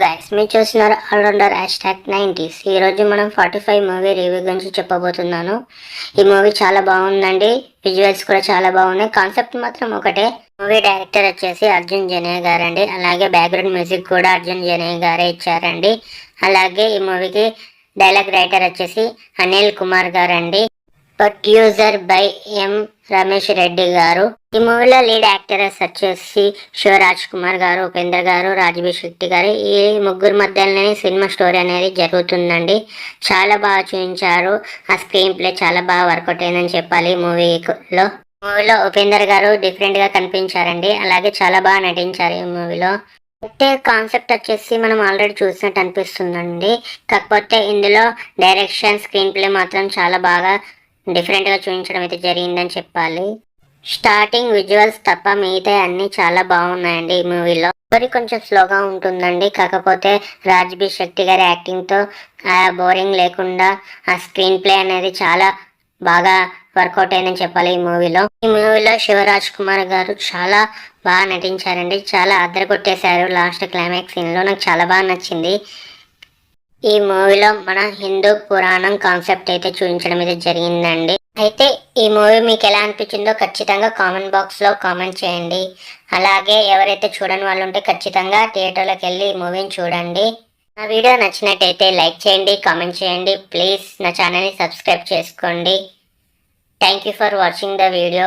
Guys మీరు చూస్తున్నారు allrounder #90s. ఈరోజు మనం 45 మూవీ రివ్యూ గురించి చెప్పబోతున్నాను. ఈ మూవీ చాలా బాగుందండి. విజువల్స్ కూడా చాలా బాగున్నాయి. కాన్సెప్ట్ మాత్రం ఒకటే. మూవీ డైరెక్టర్ వచ్చేసి అర్జున్ జనేయ గారండి. అలాగే బ్యాక్గ్రౌండ్ మ్యూజిక్ కూడా అర్జున్ జనేయ గారే ఇచ్చారండి. అలాగే ఈ మూవీకి డైలాగ్ రైటర్ వచ్చేసి అనిల్ కుమార్ గారండి. ప్రొడ్యూసర్ బై ఎం రమేష్ రెడ్డి గారు. ఈ మూవీలో లీడ్ యాక్టర్స్ వచ్చేసి శివరాజ్ కుమార్ గారు, ఉపేంద్ర గారు, రాజ్బీ శెట్టి గారు. ఈ ముగ్గురు మధ్యలోనే సినిమా స్టోరీ అనేది జరుగుతుందండి. చాలా బాగా చూపించారు. ఆ స్క్రీన్ ప్లే చాలా బాగా వర్కౌట్ అయిందని చెప్పాలి. మూవీలో ఉపేందర్ గారు డిఫరెంట్ గా కనిపించారండి. అలాగే చాలా బాగా నటించారు ఈ మూవీలో. అయితే కాన్సెప్ట్ వచ్చేసి మనం ఆల్రెడీ చూసినట్టు అనిపిస్తుందండి. కాకపోతే ఇందులో డైరెక్షన్, స్క్రీన్ ప్లే మాత్రం చాలా బాగా డిఫరెంట్గా చూపించడం అయితే జరిగిందని చెప్పాలి. స్టార్టింగ్ విజువల్స్ తప్ప మిగతా అన్ని చాలా బాగున్నాయండి ఈ మూవీలో. స్టోరీ కొంచెం స్లోగా ఉంటుందండి. కాకపోతే రాజ్బీ శెట్టి గారి యాక్టింగ్తో బోరింగ్ లేకుండా ఆ స్క్రీన్ ప్లే అనేది చాలా బాగా వర్కౌట్ అయిందని చెప్పాలి ఈ మూవీలో శివరాజ్ కుమార్ గారు చాలా బాగా నటించారండి. చాలా అద్దరగొట్టేశారు. లాస్ట్ క్లైమాక్స్ సీన్లో నాకు చాలా బాగా నచ్చింది. ఈ మూవీలో మన హిందూ పురాణం కాన్సెప్ట్ అయితే చూపించడం అయితే జరిగిందండి. అయితే ఈ మూవీ మీకు ఎలా అనిపించిందో ఖచ్చితంగా కామెంట్ బాక్స్లో కామెంట్ చేయండి. అలాగే ఎవరైతే చూడని వాళ్ళు ఉంటే ఖచ్చితంగా థియేటర్లోకి వెళ్ళి ఈ మూవీని చూడండి. నా వీడియో నచ్చినట్టయితే లైక్ చేయండి, కామెంట్ చేయండి. ప్లీజ్ నా ఛానల్ని సబ్స్క్రైబ్ చేసుకోండి. Thank you for watching the video.